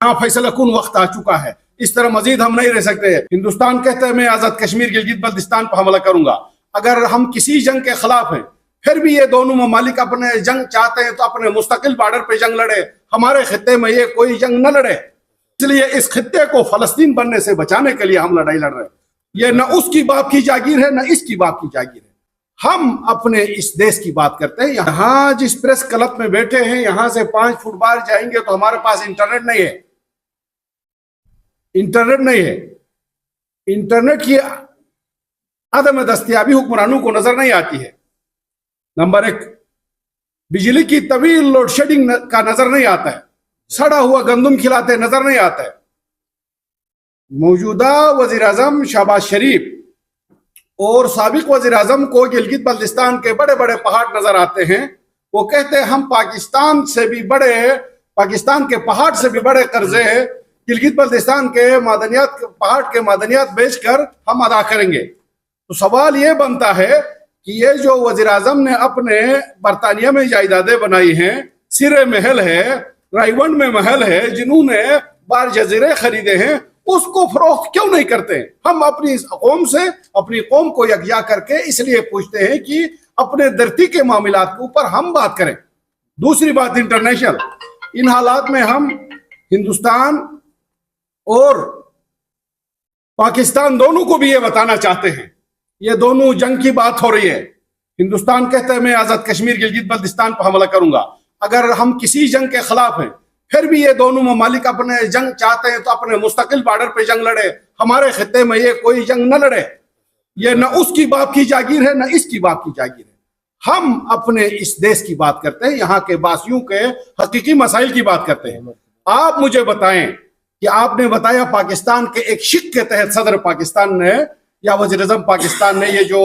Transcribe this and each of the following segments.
हाँ फैसला कुन वक्त आ चुका है, इस तरह मजीद हम नहीं रह सकते। हिंदुस्तान कहता है मैं आजाद कश्मीर गिलगित बल्तिस्तान पर हमला करूंगा। अगर हम किसी जंग के खिलाफ हैं, फिर भी ये दोनों ममालिक अपने जंग चाहते हैं तो अपने मुस्तकिल बॉर्डर पे जंग लड़े, हमारे खित्ते में ये कोई जंग न लड़े। इसलिए इस खित्ते को फलस्तीन बनने से बचाने के लिए हम लड़ाई लड़ रहे हैं। ये न उसकी बाप की जागीर है न इसकी बाप की जागीर है। हम अपने इस देश की बात करते हैं। यहाँ जिस प्रेस क्लब में बैठे हैं, यहाँ से 5 फुट बाहर जाएंगे तो हमारे पास इंटरनेट नहीं है। इंटरनेट नहीं है। इंटरनेट की अदम दस्तयाबी हुक्मरानों को नजर नहीं आती है। नंबर 1, बिजली की तवील लोड शेडिंग का नजर नहीं आता है। सड़ा हुआ गंदम खिलाते नजर नहीं आता है। मौजूदा वजीर आजम शहबाज शरीफ और साबिक वजीर आजम को गिलगित बल्तिस्तान के बड़े बड़े पहाड़ नजर आते हैं। वो कहते हैं हम पाकिस्तान के पहाड़ से भी बड़े कर्जे गिलगित बल्तिस्तान के मादनियात, पहाड़ के मादनियात बेचकर हम अदा करेंगे। तो सवाल ये बनता है कि ये जो वजीर आजम ने अपने बरतानिया में जायदादें बनाई हैं, सिरे महल है, रायवंड में महल है, जिन्होंने बार जजीरे खरीदे हैं, उसको फरोख्त क्यों नहीं करते? हम अपनी कौम से, अपनी कौम को यकजा करके इसलिए पूछते हैं कि अपने धरती के मामलात के ऊपर हम बात करें। दूसरी बात इंटरनेशनल, इन हालात में हम हिंदुस्तान और पाकिस्तान दोनों को भी ये बताना चाहते हैं, ये दोनों जंग की बात हो रही है। हिंदुस्तान कहता है मैं आजाद कश्मीर गिलगित बल्तिस्तान पर हमला करूंगा। अगर हम किसी जंग के खिलाफ हैं, फिर भी ये दोनों ममालिक अपने जंग चाहते हैं तो अपने मुस्तकिल बॉर्डर पे जंग लड़े, हमारे खित्ते में ये कोई जंग न लड़े। ये न उसकी बाप की जागीर है न इसकी बाप की जागीर है। हम अपने इस देश की बात करते हैं, यहाँ के वासियों के हकीकी मसाइल की बात करते हैं। आप मुझे बताएं कि आपने बताया पाकिस्तान के एक शिक के तहत सदर पाकिस्तान ने या वज़ीर आज़म पाकिस्तान ने ये जो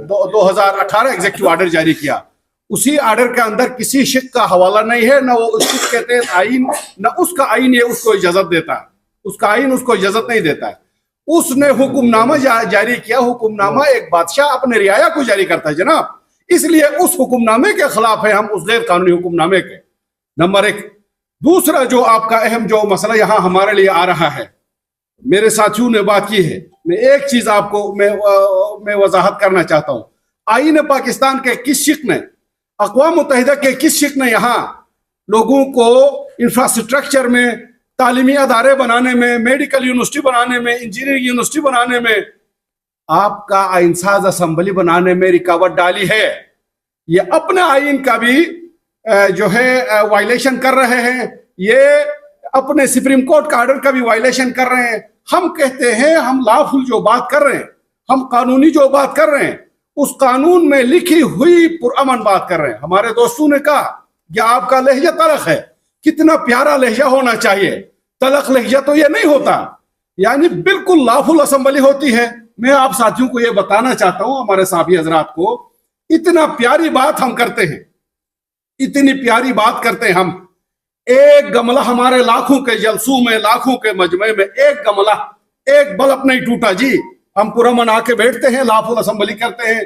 2018 एग्जीक्यूटिव ऑर्डर जारी किया, उसी ऑर्डर के अंदर किसी शिक का हवाला नहीं है, न वो उस शिक के तहत आइन, न उसका आइन ये उसको इजाजत देता है। उसका आइन उसको इजाजत नहीं देता है। उसने हुक्मनामा जारी किया। हुक्मनामा एक बादशाह अपने रियाया को जारी करता है जनाब, इसलिए उस हुक्मनामे के खिलाफ है हम, उस गैर कानूनी हुक्मनामे के। नंबर 1। दूसरा जो आपका अहम जो मसला यहाँ हमारे लिए आ रहा है, मेरे साथियों ने बात की है, मैं एक चीज आपको मैं वजाहत करना चाहता हूँ। आईन पाकिस्तान के किस शिक ने, अक़वाम मुत्तहिदा के किस शिक ने यहाँ लोगों को इंफ्रास्ट्रक्चर में, तालीमी अदारे बनाने में, मेडिकल यूनिवर्सिटी बनाने में, इंजीनियरिंग यूनिवर्सिटी बनाने में, आपका आइन साज असम्बली बनाने में रुकावट डाली है? ये अपने आइन का भी जो है वायलेशन कर रहे हैं, ये अपने सुप्रीम कोर्ट का ऑर्डर का भी वायलेशन कर रहे हैं। हम कहते हैं हम लॉफुल जो बात कर रहे हैं, हम कानूनी जो बात कर रहे हैं, उस कानून में लिखी हुई पुरअमन बात कर रहे हैं। हमारे दोस्तों ने कहा कि आपका लहजा तलख है, कितना प्यारा लहजा होना चाहिए, तलख लहजा तो ये नहीं होता, यानी बिल्कुल लॉफुल असम्बली होती है। मैं आप साथियों को ये बताना चाहता हूं, हमारे साथी हजरात को, इतना प्यारी बात हम करते हैं, इतनी प्यारी बात करते हैं हम। एक गमला हमारे लाखों के जलसों में, लाखों के मजमे में एक गमला, एक बल्ब नहीं टूटा जी। हम पुरअमन आके बैठते हैं, लाफुल असम्बली करते हैं,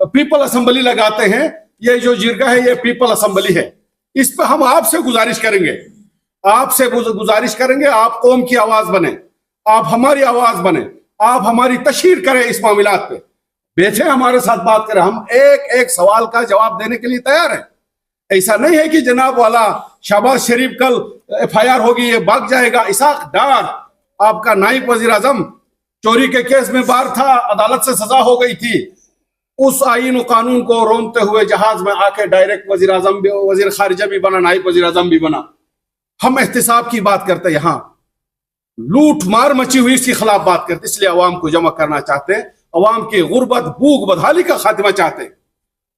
पीपल असम्बली लगाते हैं। ये जो जिरगा है ये पीपल असम्बली है। इस पर हम आपसे गुजारिश करेंगे, आपसे गुजारिश करेंगे, आप कौम की आवाज बने, आप हमारी आवाज बने, आप हमारी तशहीर करें, इस मामलात पे बैठे हमारे साथ बात करें। हम एक एक सवाल का जवाब देने के लिए तैयार हैं। ऐसा नहीं है कि जनाब वाला शहबाज शरीफ कल FIR होगी ये भाग जाएगा। इसाक डार आपका नायब वजीर आजम चोरी के केस में बाहर था, अदालत से सजा हो गई थी। उस आईन और कानून को रोनते हुए जहाज में आके डायरेक्ट वजीर आजम भी, वजीर खारिजा भी बना, नायब वजीर आजम भी बना। हम एहतिसाब की बात करते, यहाँ लूट मार मची हुई इसके खिलाफ बात करते, इसलिए अवाम को जमा करना चाहते हैं, अवाम की गुर्बत, भूख, बदहाली का खात्मा चाहते हैं।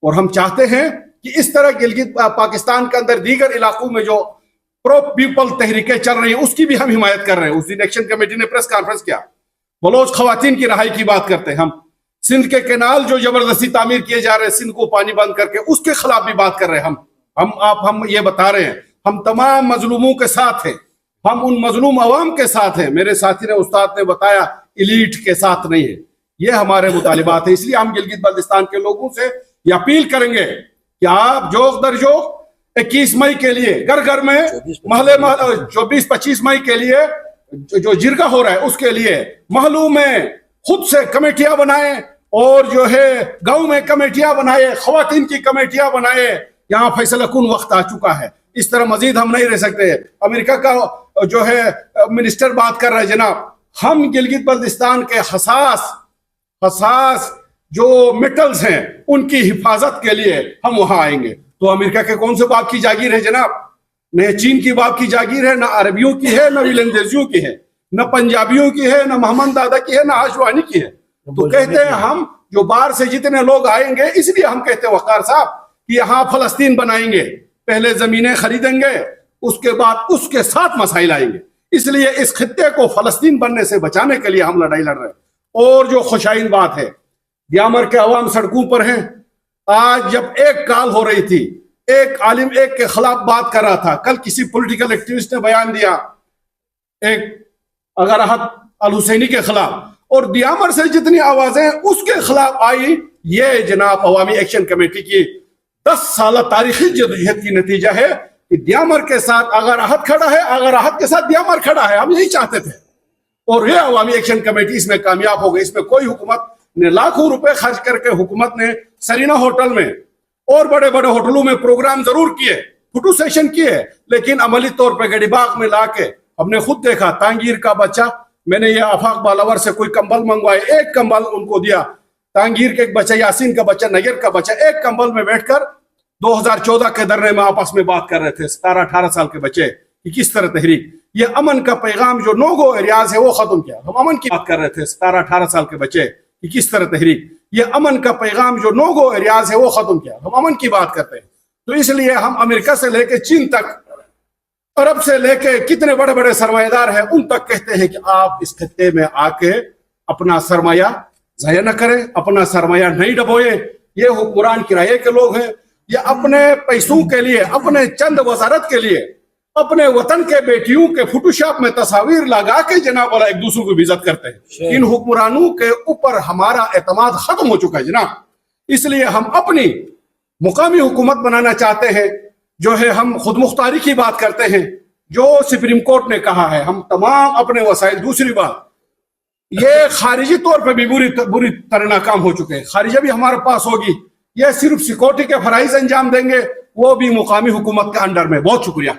और हम चाहते हैं कि इस तरह गिलगित पाकिस्तान के अंदर दीगर इलाकों में जो प्रो पीपल तहरीकें चल रही हैं उसकी भी हम हिमायत कर रहे हैं। उस दिन एक्शन कमेटी ने प्रेस कॉन्फ्रेंस किया, बलोच खवातीन की रहाई की बात करते हैं हम। सिंध के केनाल जो जबरदस्ती तामीर किए जा रहे हैं, सिंध को पानी बंद करके, उसके खिलाफ भी बात कर रहे हैं हम ये बता रहे हैं हम तमाम मजलूमों के साथ हैं, हम उन मजलूम अवाम के साथ हैं। मेरे साथी ने, उस्ताद ने बताया, इलीट के साथ नहीं है। ये हमारे मुतालिबात है। इसलिए हम गिलगित बल्तिस्तान के लोगों से ये अपील करेंगे कि आप जोक दर जोक 21 मई के लिए घर घर में, महल्ले 24-25 मई के लिए जो जिरगा हो रहा है उसके लिए महलों में खुद से कमेटियां बनाए, और जो है गांव में कमेटियां बनाए, खवातीन की कमेटियां बनाए। यहाँ फैसला कुन वक्त आ चुका है, इस तरह मजीद हम नहीं रह सकते। अमेरिका का जो है मिनिस्टर बात कर रहा है, जनाब हम गिलगित बल्तिस्तान के हसास जो मेटल्स हैं उनकी हिफाजत के लिए हम वहां आएंगे। तो अमेरिका के कौन से बाप की जागीर है जनाब? न चीन की बाप की जागीर है, न अरबियों की है, न विलंदेजियों की है, न पंजाबियों की है, न मोहम्मद दादा की है, न आशवानी की है। तो कहते हैं हम जो बाहर से जितने लोग आएंगे, इसलिए हम कहते हैं वकार साहब कि यहाँ फलस्तीन बनाएंगे, पहले जमीनें खरीदेंगे, उसके बाद उसके साथ मसाइल आएंगे। इसलिए इस खित्ते को फलस्तीन बनने से बचाने के लिए हम लड़ाई लड़ रहे हैं। और जो खुशाइन बात है, ब्यामर के अवाम सड़कों पर हैं। आज जब एक काल हो रही थी, एक आलिम एक के खिलाफ बात कर रहा था, कल किसी पॉलिटिकल एक्टिविस्ट ने बयान दिया एक अगरहत अल हुसैनी के खिलाफ, और ब्यामर से जितनी आवाजें उसके खिलाफ आई, ये जनाब अवामी एक्शन कमेटी की 10 साल तारीखी जदोजहद की नतीजा है कि ब्यामर के साथ अगरहत खड़ा है, अगरहत के साथ ब्यामर खड़ा है। हम यही चाहते थे, और ये अवामी एक्शन कमेटी इसमें कामयाब हो गई। इसमें कोई हुकूमत ने लाखों रुपए खर्च करके हुकूमत ने सरीना होटल में और बड़े बड़े होटलों में प्रोग्राम जरूर किए, फोटो सेशन किए, लेकिन अमली तौर पर गड़ीबाग में लाके हमने खुद देखा तांगीर का बच्चा, मैंने ये आफाक बालावर से कोई कंबल मंगवाए, एक कंबल उनको दिया। तांगीर के एक बच्चा, यासीन का बच्चा, नगर का बच्चा, एक कंबल में बैठकर 2014 के धरने में आपस में बात कर रहे थे, 17-18 साल के बच्चे, कि किस तरह तहरीक, ये अमन का पैगाम जो नो गो एरियाज है वो खत्म किया। हम अमन की बात कर रहे थे, 17-18 साल के बच्चे, कि किस तरह तहरीक, ये अमन का पैगाम जो नो गो एरियाज है वो खत्म किया। हम अमन की बात करते हैं। तो इसलिए हम अमेरिका से लेके चीन तक, अरब से लेके कितने बड़े बड़े सरमायादार हैं, उन तक कहते हैं कि आप इस खत्ते में आके अपना सरमाया ज़ाया न करें, अपना सरमाया नहीं डबोए। ये हुक्मरान किराए के लोग हैं, ये अपने पैसों के लिए, अपने चंद वजारत के लिए, अपने वतन के बेटियों के फोटोशॉप में तस्वीर लगा के जनाब वाला एक दूसरे को इज्जत करते हैं। इन हुक्मरानों के ऊपर हमारा एतमाद खत्म हो चुका है जनाब। इसलिए हम अपनी मुकामी हुकूमत बनाना चाहते हैं, जो है हम खुद मुख्तारी की बात करते हैं, जो सुप्रीम कोर्ट ने कहा है, हम तमाम अपने वसाइल। दूसरी बात, ये खारिजी तौर पर भी बुरी तरह नाकाम हो चुके हैं। खारिजा भी हमारे पास होगी, यह सिर्फ सिक्योरिटी के फराइज अंजाम देंगे, वो भी मुकामी हुकूमत के अंडर में। बहुत शुक्रिया।